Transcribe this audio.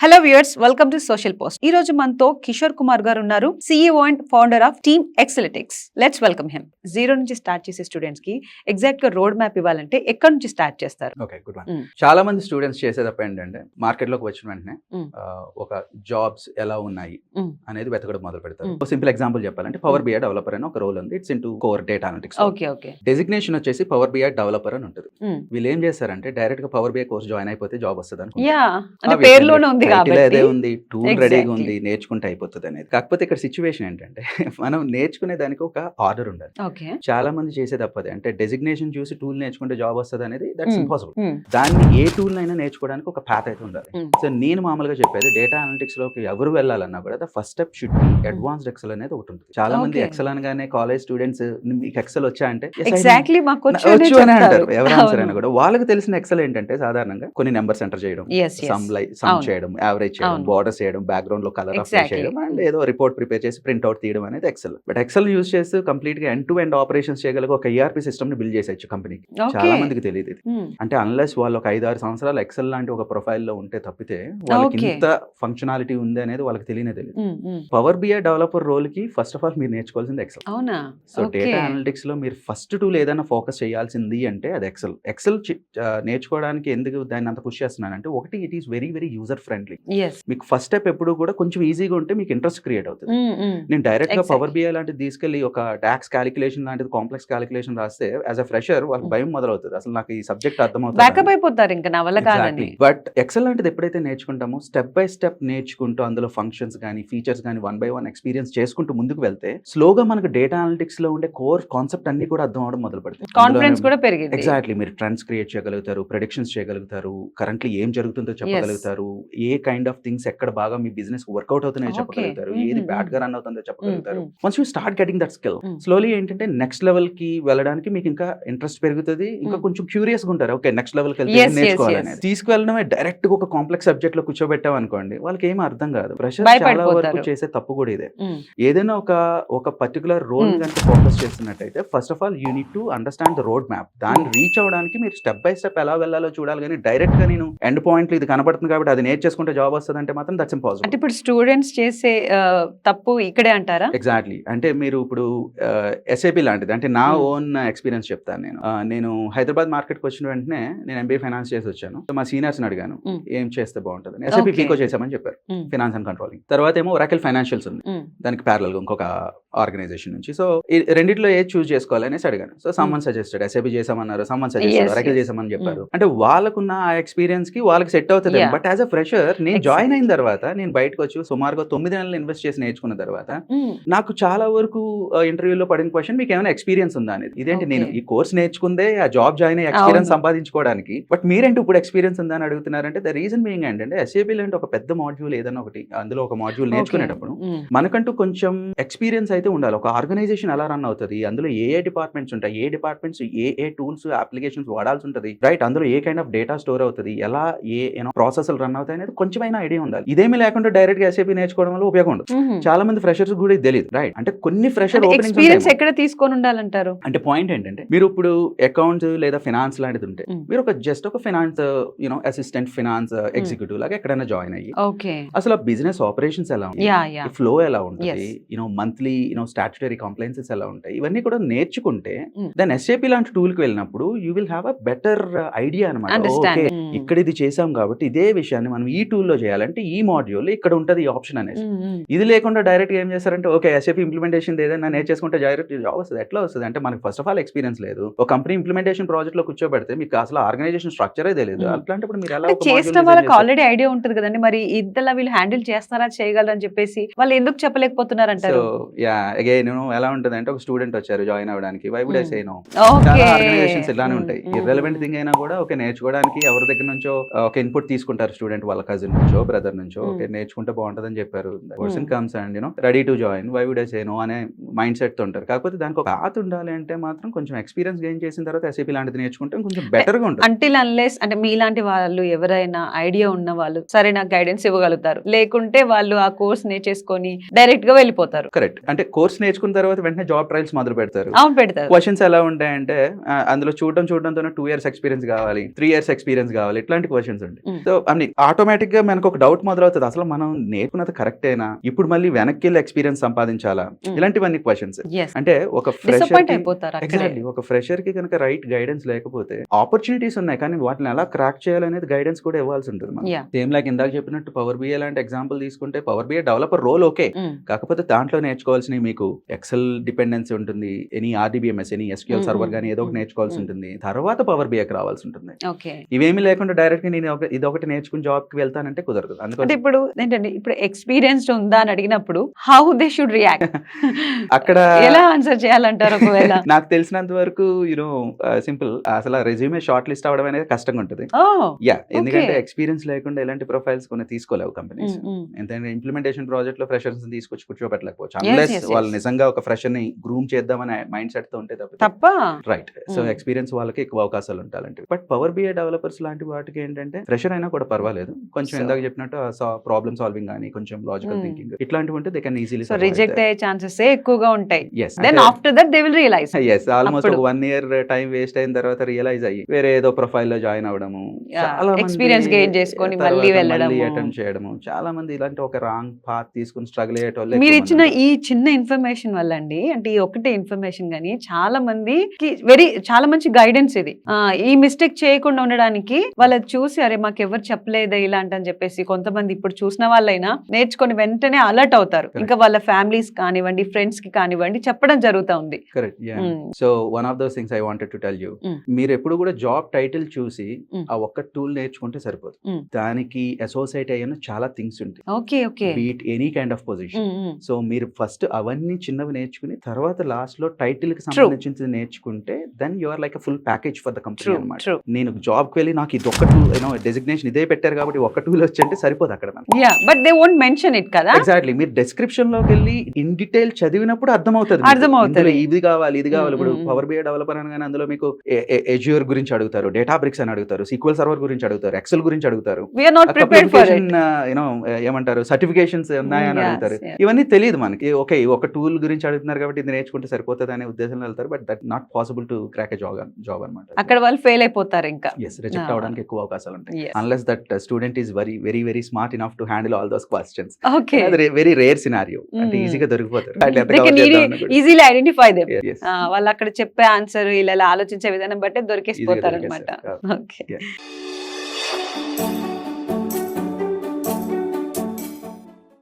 Hello viewers, welcome to social post. ఈ రోజు మనతో కిషోర్ కుమార్ గారు ఉన్నారు, CEO and founder of team Excelitics. Let's welcome him. Zero నుంచి స్టార్ట్ చేసే స్టూడెంట్స్ కి ఎగ్జాక్ట్ గా రోడ్ మ్యాప్ ఇవ్వాలంటే ఎక్కడి నుంచి స్టార్ట్ చేస్తారు? Okay, good one. చాలా మంది స్టూడెంట్స్ చేసేటప్పుడు ఏంటంటే మార్కెట్ లోకి వచ్చిన వెంటనే ఒక జాబ్స్ ఎలా ఉన్నాయి అనేది వెతకడం మొదలు పెడతారు. సింపుల్ ఎగ్జాంపుల్ చెప్పాలంటే పవర్ బిఐ డెవలపర్ అని ఒక రోల్ ఉంది. It's into core data analytics. Okay okay. Designation వచ్చేసి పవర్ బిఐ డెవలపర్ అని ఉంటుంది. వీళ్ళు ఏం చేస్తారంటే డైరెక్ట్ గా పవర్ బిఐ కోర్స్ జాయిన్ అయిపోతే జాబ్ వస్తుంది అనుకుంటారు. పేరులోనే ఉంది కాబట్టి అదే ఉంది, టూల్ రెడీగా ఉంది, నేర్చుకుంటే అయిపోతుంది అనేది. కాకపోతే ఇక్కడ సిచ్యువేషన్ ఏంటంటే మనం నేర్చుకునే దానికి ఒక ఆర్డర్ ఉండాలి. చాలా మంది చేసే తప్పదే, అంటే డెసిగ్నేషన్ చూసి టూల్ నేర్చుకుంటే జాబ్ వస్తుంది అనేది దట్స్ ఇంపాసిబుల్. దాన్ని ఏ టూల్ అయినా నేర్చుకోవడానికి ఒక పాత్ అయితే ఉండాలి. సో నేను మామూలుగా చెప్పేది డేటా అనలిటిక్స్ లోకి ఎవరు వెళ్ళాలన్నా కూడా first step should be advanced Excel అనేది ఒకటి ఉంటుంది. చాలా మంది ఎక్సెల్ అనగానే కాలేజ్ స్టూడెంట్స్ మీకు ఎక్సెల్ వచ్చా అంటే వచ్చు అని అంటారు. ఎవరు ఆన్సర్ అయినా కూడా వాళ్ళకి తెలిసిన ఎక్సెల్ ఏంటంటే సాధారణంగా కొన్ని నెంబర్స్ ఎంటర్ చేయడం, సమ్ చేయడం, యావరేజ్ చేయడం, బోర్డర్స్ చేయడం, బ్యాక్గ్రౌండ్ లో కలర్ అప్లై చేయడం, అండ్ ఏదో రిపోర్ట్ ప్రిపేర్ చేసి ప్రింట్ అవుట్ తీయడం అనేది ఎక్సెల్. బట్ ఎక్సెల్ యూజ్ చేసి కంప్లీట్ గా ఎండ్ టు ఎండ్ ఆపరేషన్స్ చేయగలిగే ఒక ERP సిస్టమ్ ని బిల్డ్ చేసేయచ్చు కంపెనీకి. చాలా మందికి తెలియదు ఇది. అంటే అన్లెస్ వాళ్ళు ఒక 5-6 సంవత్సరాలు ఎక్సెల్ లాంటి ఒక ప్రొఫైల్ లో ఉంటే తప్పితే వాళ్ళకి ఇంత ఫంక్షనాలిటీ ఉంది అనేది వాళ్ళకి తెలియనే తెలియదు. పవర్ బిఐ డెవలపర్ రోల్ కి ఫస్ట్ ఆఫ్ ఆల్ మీరు నేర్చుకోవాల్సింది ఎక్సెల్. సో డేటా అనలిటిక్స్ లో మీరు ఫస్ట్ టూల్ ఏదైనా ఫోకస్ చేయాల్సింది అంటే అది ఎక్సెల్. ఎక్సెల్ నేర్చుకోవడానికి ఎందుకు దాన్ని అంత పుష్ చేస్తున్నానంటే, ఒకటి it is very very user friendly. మీకు ఫస్ట్ స్టెప్ ఎప్పుడు కూడా కొంచెం ఈజీగా ఉంటే మీకు ఇంట్రెస్ట్ క్రియేట్ అవుతుంది. నేను డైరెక్ట్ గా పవర్ బిఐ లాంటిది తీసుకెళ్లి ఒక టాక్స్ క్యాలిక్యులేషన్ లాంటిది కాంప్లెక్స్ క్యాలిక్యులేషన్ రాస్తే యాజ్ అ ఫ్రెషర్ వాళ్ళకి భయం మొదలవుతుంది, అసలు నాకు ఈ సబ్జెక్ట్ అర్థమవుతుంది. బట్ ఎక్సెల్ లాంటిది ఎప్పుడైతే నేర్చుకుంటామో స్టెప్ బై స్టెప్ నేర్చుకుంటూ అందులో ఫంక్షన్స్ కానీ ఫీచర్స్ కానీ 1 by 1 ఎక్స్పీరియన్స్ చేసుకుంటూ ముందుకు వెళ్తే స్లోగా మనకు డేటా అనలిటిక్స్ లో ఉండే కోర్ కాన్సెప్ట్ అన్ని కూడా అర్థం అవడం మొదలు పెడుతుంది. కాన్ఫిడెన్స్ కూడా పెరిగింది. ఎగ్జాక్ట్లీ. మీరు ట్రెండ్స్ క్రియేట్ చేయగలుగుతారు, ప్రెడిక్షన్స్ చేయగలుగుతారు, కరెంట్లీ ఏం జరుగుతుందో చెప్పగలుగుతారు, ఏ కైండ్ ఆఫ్ థింగ్స్ ఎక్కడ బాగా మీ బిజినెస్ వర్కౌట్ అవుతున్నాయో చెప్పగలుగుతారు, ఏది బ్యాడ్ గా రన్ అవుతుందో చెప్పగలుగుతారు. Once you start getting that skill, slowly ఏంటంటే నెక్స్ట్ లెవెల్ కి వెళ్ళడానికి మీకు ఇంకా ఇంట్రెస్ట్ పెరుగుతుంది. ఇంకా కొంచెం క్యూరియస్ గా ఉంటారు, ఓకే నెక్స్ట్ లెవెల్ కి వెళ్తే నేర్చుకోవాలని. తీసుకువెళ్ళడమే డైరెక్ట్ గా ఒక కాంప్లెక్స్ సబ్జెక్ట్ లో కూర్చోబెట్టాం అనుకోండి, వాళ్ళకి ఏమీ అర్థం కాదు. ప్రెషర్ చాలా వరకు చేసే తప్పు కూడా ఇదే. ఏదైనా ఒక పర్టికులర్ రోల్ కనుక ఫోకస్ చేస్తున్నట్టయితే first of all you need to understand the road map. దాన్ని రీచ్ అవడానికి మీరు స్టెప్ బై స్టెప్ ఎలా వెళ్ళాలో చూడాలి, కానీ డైరెక్ట్ గా నేను ఎండ్ పాయింట్ ఇది కనబడుతుంది కాబట్టి అది నేర్చేసుకుంటే జాబ్ వస్తుంది అంటే మాత్రం దట్స్ ఇంపాసిబుల్. అంటే ఇప్పుడు స్టూడెంట్స్ చేసే తప్పు ఇక్కడే అంటారా? ఎగ్జాక్ట్లీ. అంటే మీరు ఇప్పుడు SAP లాంటిది, అంటే నా ఓన్ ఎక్స్పీరియన్స్ చెప్తాను. నేను హైదరాబాద్ మార్కెట్ కి వచ్చిన వెంటనే నేను MBA ఫైనాన్స్ చేసి వచ్చాను. సో మా సీనియర్స్ అడిగాను ఏం చేస్తే బాగుంటుంది. SAP ఫీకో చేసామని చెప్పారు, ఫైనాన్స్ అండ్ కంట్రోలింగ్. తర్వాత ఏమో ఒరాకిల్ ఫైనాన్షియల్స్ ఉంది, దానికి ప్యారలల్ గా ఇంకొక ఆర్గనైజేషన్ నుంచి. సో రెండిట్లో ఏది చూస్ చేసుకోవాలి అనేసి అడిగాను. సో సమ్మన్ సజెస్టెడ్ SAP చేసామన్నారు, సమ్మన్ సజెస్టెడ్ ఒరాకిల్ చేసామని చెప్పారు. అంటే వాళ్ళకున్న ఆ ఎక్స్పీరియన్స్ కి వాళ్ళకి సెట్ అవుతుంది. బట్ యాజ్ అ ఫ్రెషర్ నేను జాయిన్ అయిన తర్వాత నేను బయటకు వచ్చి సుమారుగా 9 నెలలు ఇన్వెస్ట్ చేసి నేర్చుకున్న తర్వాత నాకు చాలా వరకు ఇంటర్వ్యూలో పడిన క్వశ్చన్, మీకు ఏమైనా ఎక్స్పీరియన్స్ ఉందా అనేది. ఇదేంటి, నేను ఈ కోర్స్ నేర్చుకుందే ఆ జాబ్ జాయిన్ అయ్యి ఎక్స్పీరియన్స్ సంపాదించుకోవడానికి, బట్ మీరేంటి ఇప్పుడు ఎక్స్పీరియన్స్ ఉందా అని అడుగుతున్నారంటే ద రీజన్ బీయింగ్ ఏంటంటే SAP లాంటి ఒక పెద్ద మాడ్యూల్ ఏదైనా ఒకటి, అందులో ఒక మాడ్యూల్ నేర్చుకునేటప్పుడు మనకంటూ కొంచెం ఎక్స్పీరియన్స్ అయితే ఉండాలి. ఒక ఆర్గనైజేషన్ ఎలా రన్ అవుతుంది, అందులో ఏ డిపార్ట్మెంట్స్ ఉంటాయి, ఏ డిపార్ట్మెంట్స్ ఏ టూల్స్ అప్లికేషన్స్ వాడాల్సి ఉంటుంది, రైట్, అందులో ఏ కైండ్ ఆఫ్ డేటా స్టోర్ అవుతుంది, ఎలా ప్రాసెస్లు రన్ అవుతాయి అనేది కొంచెమైనా ఐడియా ఉండాలి. ఇదేమీ లేకుండా డైరెక్ట్ గా SAP నేర్చుకోవడం వల్ల ఉపయోగం ఉండదు. చాలా మంది ఫ్రెషర్స్ కూడా తెలియదు, రైట్. అంటే కొన్ని ఫ్రెషర్ ఎక్స్పీరియన్స్ ఎక్కడ తీసుకొని ఉండాలంటారు. అంటే పాయింట్ ఏంటంటే, మీరు ఇప్పుడు అకౌంట్స్ లేదా ఫైనాన్స్ లాంటిది ఉంటే మీరు జస్ట్ ఒక ఫైనాన్స్ అసిస్టెంట్, ఫైనాన్స్ ఎగ్జిక్యూటివ్ లాగా ఎక్కడైనా జాయిన్ అయ్యి అసలు బిజినెస్ ఆపరేషన్స్ ఎలా ఉంటాయి, ఫ్లో ఎలా ఉంటుంది, మంత్లీ స్టాట్యుటరీ కంప్లైన్సెస్ ఎలా ఉంటాయి, ఇవన్నీ కూడా నేర్చుకుంటే దాని SAP లాంటి టూల్ కి వెళ్ళినప్పుడు you will have a better idea అనమాట. ఓకే, ఇక్కడ ఇది చేసాం కాబట్టి ఇదే విషయాన్ని మనం ఈ టూల్లో చేయాలంటే ఈ మాడ్యూల్ ఇక్కడ ఉంటది ఈ ఆప్షన్ అనేది. ఇది లేకుండా డైరెక్ట్ ఏం చేస్తారంటే, ఓకే SAP ఇంప్లిమెంటేషన్ ఏదైనా నేర్చేసుకుంటే డైరెక్ట్ జాబ్ వస్తుంది. ఎట్లా వస్తుంది అంటే, మనకి ఫస్ట్ ఆఫ్ ఆల్ ఎక్స్పీరియన్స్ లేదు. ఒక కంపెనీ ఇంప్లిమెంటేషన్ ప్రాజెక్ట్ లో కూర్చోబెడితే మీకు అసలు ఆర్గనైజేషన్ స్ట్రక్చరే తెలియదు. అట్లాంటిప్పుడు మీరు ఎలా చేసిన వాళ్ళకి ఆల్రెడీ ఐడియా ఉంటుంది కదండి, మరి ఇద్దరు వీళ్ళు హ్యాండిల్ చేస్తారా, చేయగలరు అని చెప్పేసి వాళ్ళు ఎందుకు చెప్పలేకపోతున్నారు అంటారు. ఎలా ఉంటుంది అంటే, ఒక స్టూడెంట్ వచ్చారు జాయిన్ అవ్వడానికి, why would I say no. చాలా ఆర్గనైజేషన్స్ ఇలానే ఉంటాయి. ఇర్రెలవెంట్ థింగ్ అయినా కూడా ఓకే నేర్చుకోవడానికి ఎవరి దగ్గర నుంచో ఒక ఇన్పుట్ తీసుకుంటారు, స్టూడెంట్ వాళ్ళ కజిన్ నుంచో బ్రదర్ నుంచో, ఓకే నేర్చుకుంటే బాగుంటుందని చెప్పారు. Person comes and ready to join, why would I say no అనే మైండ్ సెట్ తో ఉంటారు. కాకపోతే దానికి ఒక పాత్ ఉండాలి అంటే మాత్రం కొంచెం ఎక్స్పీరియన్స్ గెయిన్ చేసిన తర్వాత SAP లాంటిది నేర్చుకుంటే కొంచెం బెటర్ గా ఉంటుంది. అంటిల్ అన్లెస్ అంటే మీలాంటి వాళ్ళు ఎవరైనా ఐడియా ఉన్న వాళ్ళు సరైన గైడెన్స్ ఇవ్వగలుగుతారు, లేకుంటే వాళ్ళు ఆ కోర్స్ నేర్చేసుకొని డైరెక్ట్ గా వెళ్ళిపోతారు. కరెక్ట్. అంటే కోర్స్ నేర్చుకున్న తర్వాత వెంటనే జాబ్ ట్రయల్స్ మొదలు పెడతారు. క్వశ్చన్స్ ఎలా ఉంటాయంటే, అందులో చూడడంతో 2 years ఎక్స్పీరియన్స్ కావాలి, 3 years ఎక్స్పీరియన్స్ కావాలి, ఇట్లాంటి క్వశ్చన్స్ ఉంటాయి. సో ఆటోమేటిక్ ఆటోమేటిక్ గా మనకు ఒక డౌట్ మొదలవుతుంది, అసలు మనం నేర్చుకున్నది కరెక్టేనా, ఇప్పుడు మళ్ళీ వెనక్కి వెళ్ళి ఎక్స్పీరియన్స్ సంపాదించాలా, ఇలాంటివన్నీ క్వశ్చన్స్. అంటే ఒక ఫ్రెషర్ కి కనుక రైట్ గైడెన్స్ లేకపోతే ఆపర్చునిటీస్ ఉన్నాయి, కానీ వాటిని ఎలా క్రాక్ చేయాలనేది గైడెన్స్ కూడా ఇవ్వాల్సి ఉంటుంది. సేమ్ లైక్ ఇందాక చెప్పినట్టు పవర్ బిఐ లాంటి ఎగ్జాంపుల్ తీసుకుంటే, power BI developer role okay, కాకపోతే దాంట్లో నేర్చుకోవాల్సినవి మీకు ఎక్సెల్ డిపెండెన్సీ ఉంటుంది, any RDBMS, any SQL server గానీ ఏదో ఒకటి నేర్చుకోవాల్సి ఉంటుంది, తర్వాత పవర్ బిఐకి రావాల్సి ఉంటుంది. ఇవేమీ లేకుండా డైరెక్ట్ గా నేను ఇదొకటి నేర్చుకుని జాబ్ కి వెళ్తానంటే కుదరదు. అందుకని ఇప్పుడు ఏంటంటే, ఇప్పుడు ఎక్స్పీరియన్స్ ఉందా అని అడిగినప్పుడు హౌ దే షుడ్ రియాక్ట్, అక్కడ ఎలా ఆన్సర్ చేయాలంటారు? ఒకవేళ నాకు తెలిసినంత వరకు యూనో సింపుల్, అసలు రెజ్యూమే షార్ట్ లిస్ట్ అవడం అనేది కష్టంగా ఉంటుంది. ఎందుకంటే ఎక్స్పీరియన్స్ లేకుండా ఎలాంటి ప్రొఫైల్స్ కొన్ని తీసుకోలేవు కంపెనీస్. ఎందుకంటే ఇంప్లిమెంటేషన్ ప్రాజెక్ట్ లో ఫ్రెషర్స్ తీసుకొచ్చి కూర్చోబెట్టలేకపోవచ్చు, అన్లెస్ వాళ్ళు నిజంగా ఒక ఫ్రెషర్ ని గ్రూమ్ చేద్దామనే మైండ్ సెట్ తో ఉంటే తప్ప. రైట్. సో ఎక్స్పీరియన్స్ వాళ్ళకి ఎక్కువ అవకాశాలు ఉంటాయంటే. బట్ పవర్ బిఐ డెవలపర్స్ లాంటి వాటికి ఏంటంటే ఫ్రెషర్ అయినా కూడా పర్వాలేదు, కొంచెం ఇందాక చెప్పినట్టు ప్రాబ్లమ్ సాల్వింగ్ కానీ కొంచెం లాజికల్ థింకింగ్ ఇట్లాంటివి ఉంటే దే కెన్ ఈజీలీ రిజెక్ట్ అయ్యే ఛాన్సెస్ ఎక్కువగా ఉంటాయి. Then after that they will realize. Almost 1 year time waste అయిన తర్వాత రియలైజ్ అయ్యి వేరే ఏదో ప్రొఫైల్ లో జాయిన్ అవడము, ఎక్స్పీరియన్స్ గెయిన్ చేసుకొని మళ్ళీ వెళ్ళడం, అటెంప్ట్ చేయడము. చాలా మంది ఇలాంటి ఒక రాంగ్ పాత్ తీసుకుని స్ట్రగుల్ అయ్యేటోళ్ళు. మీరు ఇచ్చిన ఈ చిన్న ఇన్ఫర్మేషన్ వల్ల అండి, అంటే ఈ ఒకటే ఇన్ఫర్మేషన్ గానీ చాలా మందికి చాలా మంచి గైడెన్స్ ఇది. ఈ మిస్టేక్ చేయకుండా ఉండడానికి వాళ్ళది చూసి, అరే మాకు ఎవరు చెప్పలేదా ఇలాంటి అని చెప్పేసి కొంతమంది ఇప్పుడు చూసిన వాళ్ళైనా నేర్చుకొని వెంటనే అలర్ట్ అవుతారు. ఇంకా వాళ్ళ ఫ్యామిలీస్ కానివ్వండి, ఫ్రెండ్స్ కి కానివ్వండి చెప్పడం జరుగుతా ఉంది. So one of those things I wanted to tell you, మీరు ఎప్పుడు కూడా జాబ్ టైటిల్ చూసి ఆ ఒక్క టూల్ నేర్చుకుంటే సరిపోదు, దానికి అసోసియేట్ అయ్యే చాలా థింగ్స్ ఉంటాయి. Beat any kind of position. So మీరు ఫస్ట్ అవన్నీ చిన్నవి నేర్చుకుని తర్వాత లాస్ట్ లో టైటిల్ కి సంబంధించి నేర్చుకుంటే then you are like full package for the company అన్నమాట. నేను జాబ్ కి వెళ్ళి నాకు ఇది ఒక్క టూల్ డెసిగ్నేషన్ ఇదే పెట్టారు కాబట్టి ఒక్క టూల్ వచ్చి అంటే సరిపోదు అక్కడ. But they won't mention it కదా. ఎగ్జాక్ట్లీ. మీరు డిస్క్రిప్షన్ లోకి వెళ్ళి ఇన్ డీటెయిల్ చదివినప్పుడు అర్థమవుతుంది ఇది కావాలి ఇది కావాలి. ఇప్పుడు పవర్ బిఐ డెవలపర్ అనగానే అందులో మీకు ఎజ్యూర్ గురించి అడుగుతారు, డేటా బ్రిక్స్ అని అడుగుతారు, సీక్వెల్ సర్వర్ గురించి అడుగుతారు, ఎక్సెల్ గురించి అడుగుతారు, ఏమంటారు సర్టిఫికేషన్స్ ఉన్నాయని అడుగుతారు. ఇవన్నీ తెలియదు మనకి. ఓకే ఒక టూల్ గురించి అడుగుతున్నారు కాబట్టి ఇది నేర్చుకుంటే సరిపోతుంది అనే ఉద్దేశంలో వెళ్తారు. But that not possible to crack a job అనమాట. అక్కడ వాళ్ళు ఫెయిల్ అయిపోతారు. ఇంకా రిజెక్ట్ అవడానికి ఎక్కువ అవకాశాలు ఉంటాయి unless that student is very very smart enough to handle all those questions. Very rare scenario. అంటే ఈజీగా దొరికిపోతారు, ఈజీలీ ఐడెంటిఫై దెమ్. వాళ్ళు అక్కడ చెప్పే ఆన్సర్ ఇలా ఆలోచించే విధానం బట్టి దొరికేసిపోతారు అనమాట. ఓకే.